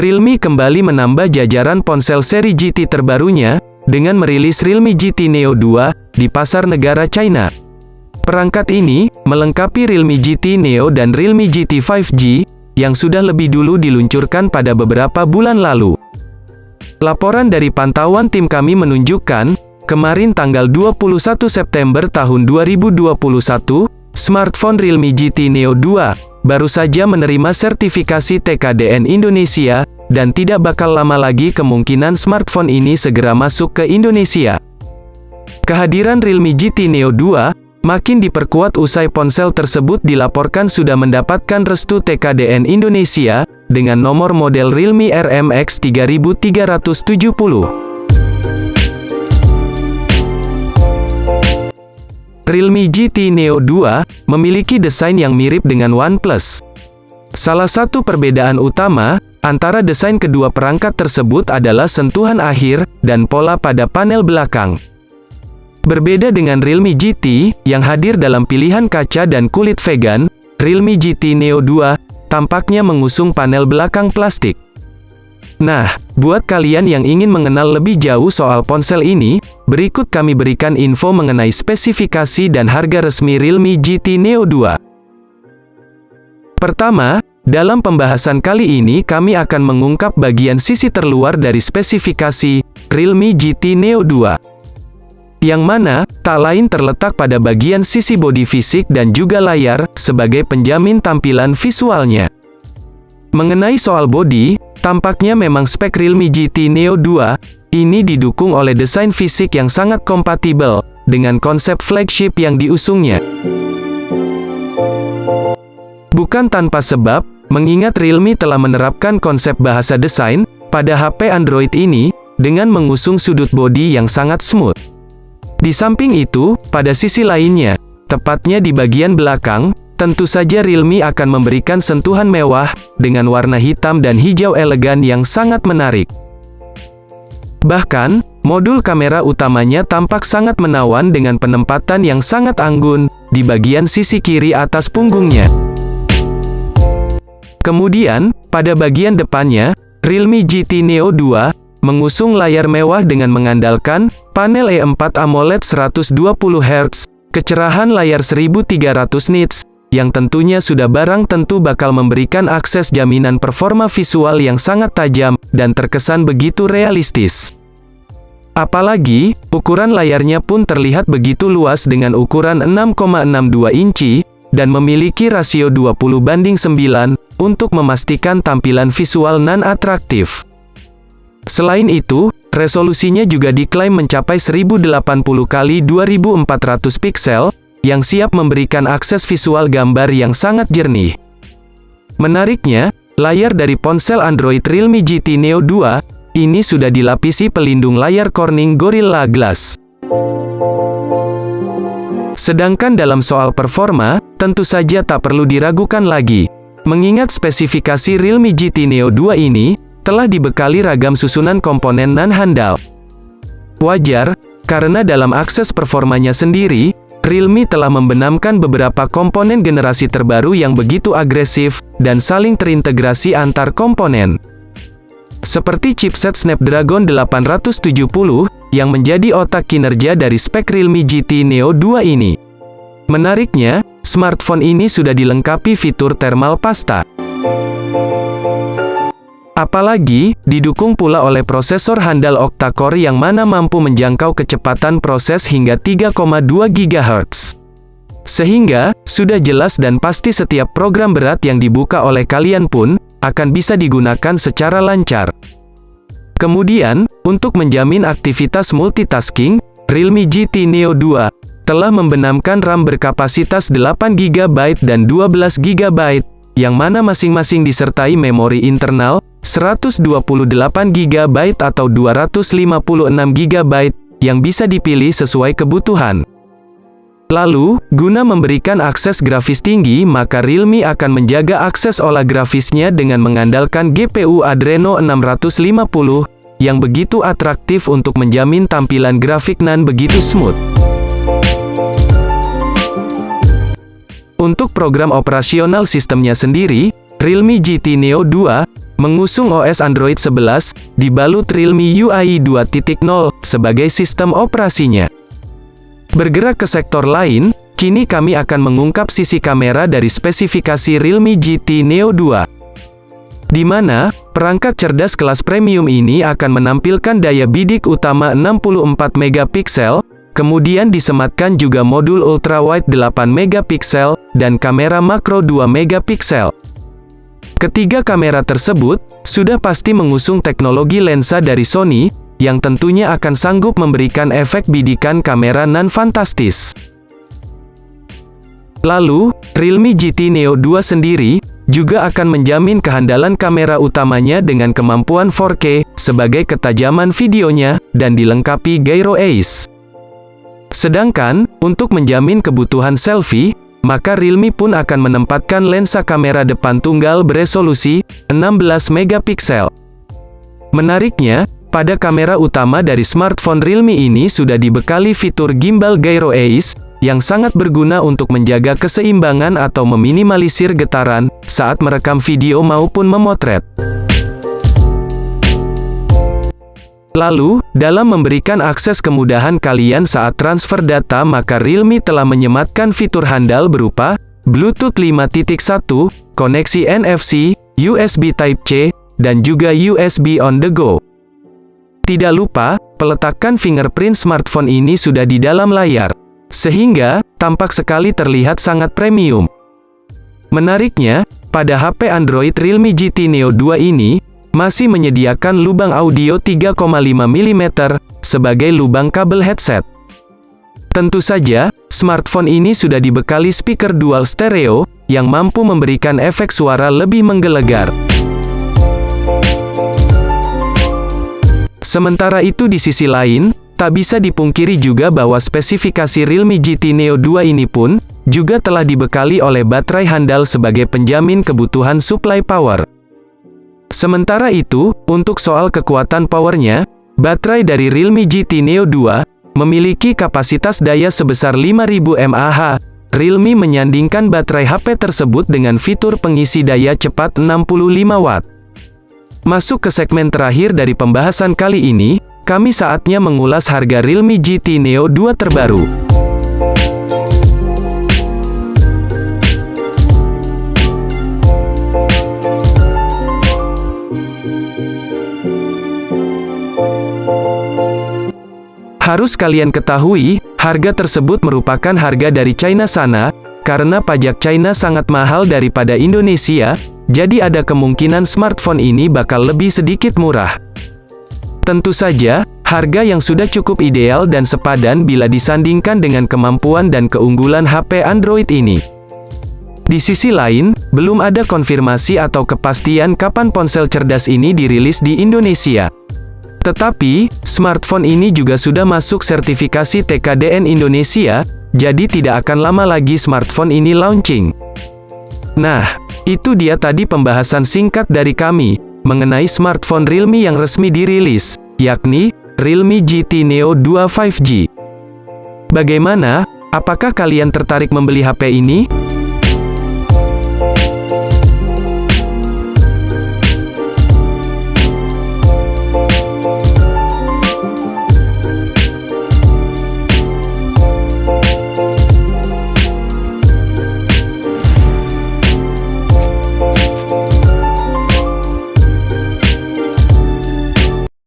Realme kembali menambah jajaran ponsel seri GT terbarunya, dengan merilis Realme GT Neo 2, di pasar negara China. Perangkat ini, melengkapi Realme GT Neo dan Realme GT 5G, yang sudah lebih dulu diluncurkan pada beberapa bulan lalu. Laporan dari pantauan tim kami menunjukkan, kemarin tanggal 21 September tahun 2021, smartphone Realme GT Neo 2, baru saja menerima sertifikasi TKDN Indonesia, dan tidak bakal lama lagi kemungkinan smartphone ini segera masuk ke Indonesia. Kehadiran Realme GT Neo 2, makin diperkuat usai ponsel tersebut dilaporkan sudah mendapatkan restu TKDN Indonesia, dengan nomor model Realme RMX 3370. Realme GT Neo 2, memiliki desain yang mirip dengan OnePlus. Salah satu perbedaan utama, antara desain kedua perangkat tersebut adalah sentuhan akhir, dan pola pada panel belakang. Berbeda dengan Realme GT, yang hadir dalam pilihan kaca dan kulit vegan, Realme GT Neo 2, tampaknya mengusung panel belakang plastik. Nah, buat kalian yang ingin mengenal lebih jauh soal ponsel ini, berikut kami berikan info mengenai spesifikasi dan harga resmi Realme GT Neo 2. Pertama, dalam pembahasan kali ini kami akan mengungkap bagian sisi terluar dari spesifikasi Realme GT Neo 2. Yang mana, tak lain terletak pada bagian sisi bodi fisik dan juga layar, sebagai penjamin tampilan visualnya. Mengenai soal bodi, tampaknya memang spek Realme GT Neo 2, ini didukung oleh desain fisik yang sangat kompatibel, dengan konsep flagship yang diusungnya. Bukan tanpa sebab, mengingat Realme telah menerapkan konsep bahasa desain, pada HP Android ini, dengan mengusung sudut bodi yang sangat smooth. Di samping itu, pada sisi lainnya, tepatnya di bagian belakang, tentu saja Realme akan memberikan sentuhan mewah, dengan warna hitam dan hijau elegan yang sangat menarik. Bahkan, modul kamera utamanya tampak sangat menawan dengan penempatan yang sangat anggun, di bagian sisi kiri atas punggungnya. Kemudian, pada bagian depannya, Realme GT Neo 2, mengusung layar mewah dengan mengandalkan, panel E4 AMOLED 120Hz, kecerahan layar 1300 nits, yang tentunya sudah barang tentu bakal memberikan akses jaminan performa visual yang sangat tajam, dan terkesan begitu realistis. Apalagi, ukuran layarnya pun terlihat begitu luas dengan ukuran 6,62 inci, dan memiliki rasio 20:9, untuk memastikan tampilan visual non-atraktif. Selain itu, resolusinya juga diklaim mencapai 1080 x 2400 piksel, yang siap memberikan akses visual gambar yang sangat jernih. Menariknya, layar dari ponsel Android Realme GT Neo 2, ini sudah dilapisi pelindung layar Corning Gorilla Glass. Sedangkan dalam soal performa, tentu saja tak perlu diragukan lagi. Mengingat spesifikasi Realme GT Neo 2 ini, telah dibekali ragam susunan komponen non-handal. Wajar, karena dalam akses performanya sendiri, Realme telah membenamkan beberapa komponen generasi terbaru yang begitu agresif, dan saling terintegrasi antar komponen. Seperti chipset Snapdragon 870, yang menjadi otak kinerja dari spek Realme GT Neo 2 ini. Menariknya, smartphone ini sudah dilengkapi fitur thermal pasta. Apalagi, didukung pula oleh prosesor handal octa-core yang mana mampu menjangkau kecepatan proses hingga 3,2 GHz. Sehingga, sudah jelas dan pasti setiap program berat yang dibuka oleh kalian pun, akan bisa digunakan secara lancar. Kemudian, untuk menjamin aktivitas multitasking, Realme GT Neo 2, telah membenamkan RAM berkapasitas 8 GB dan 12 GB, yang mana masing-masing disertai memori internal, 128 GB atau 256 GB, yang bisa dipilih sesuai kebutuhan. Lalu, guna memberikan akses grafis tinggi, maka Realme akan menjaga akses olah grafisnya dengan mengandalkan GPU Adreno 650, yang begitu atraktif untuk menjamin tampilan grafik nan begitu smooth. Untuk program operasional sistemnya sendiri, Realme GT Neo 2, mengusung OS Android 11, dibalut Realme UI 2.0 sebagai sistem operasinya. Bergerak ke sektor lain, kini kami akan mengungkap sisi kamera dari spesifikasi Realme GT Neo 2. Di mana, perangkat cerdas kelas premium ini akan menampilkan daya bidik utama 64 megapiksel, kemudian disematkan juga modul ultrawide 8 megapiksel, dan kamera makro 2 megapiksel. Ketiga kamera tersebut, sudah pasti mengusung teknologi lensa dari Sony, yang tentunya akan sanggup memberikan efek bidikan kamera nan fantastis. Lalu, Realme GT Neo 2 sendiri, juga akan menjamin kehandalan kamera utamanya dengan kemampuan 4K, sebagai ketajaman videonya, dan dilengkapi gyro Ace. Sedangkan, untuk menjamin kebutuhan selfie, maka Realme pun akan menempatkan lensa kamera depan tunggal beresolusi 16 megapiksel. Menariknya, pada kamera utama dari smartphone Realme ini sudah dibekali fitur gimbal gyro Ace, yang sangat berguna untuk menjaga keseimbangan atau meminimalisir getaran saat merekam video maupun memotret. Lalu, dalam memberikan akses kemudahan kalian saat transfer data, maka Realme telah menyematkan fitur handal berupa Bluetooth 5.1, koneksi NFC, USB Type-C, dan juga USB on the go. Tidak lupa, peletakan fingerprint smartphone ini sudah di dalam layar, sehingga tampak sekali terlihat sangat premium. Menariknya, pada HP Android Realme GT Neo 2 ini, masih menyediakan lubang audio 3,5 mm, sebagai lubang kabel headset. Tentu saja, smartphone ini sudah dibekali speaker dual stereo, yang mampu memberikan efek suara lebih menggelegar. Sementara itu di sisi lain, tak bisa dipungkiri juga bahwa spesifikasi Realme GT Neo 2 ini pun, juga telah dibekali oleh baterai handal sebagai penjamin kebutuhan suplai power. Sementara itu, untuk soal kekuatan powernya, baterai dari Realme GT Neo 2, memiliki kapasitas daya sebesar 5000 mAh. Realme menyandingkan baterai HP tersebut dengan fitur pengisi daya cepat 65 Watt. Masuk ke segmen terakhir dari pembahasan kali ini, kami saatnya mengulas harga Realme GT Neo 2 terbaru. Harus kalian ketahui, harga tersebut merupakan harga dari China sana, karena pajak China sangat mahal daripada Indonesia, jadi ada kemungkinan smartphone ini bakal lebih sedikit murah. Tentu saja, harga yang sudah cukup ideal dan sepadan bila disandingkan dengan kemampuan dan keunggulan HP Android ini. Di sisi lain, belum ada konfirmasi atau kepastian kapan ponsel cerdas ini dirilis di Indonesia. Tetapi, smartphone ini juga sudah masuk sertifikasi TKDN Indonesia, jadi tidak akan lama lagi smartphone ini launching. Nah, itu dia tadi pembahasan singkat dari kami, mengenai smartphone Realme yang resmi dirilis, yakni Realme GT Neo 2 5G. Bagaimana? Apakah kalian tertarik membeli HP ini?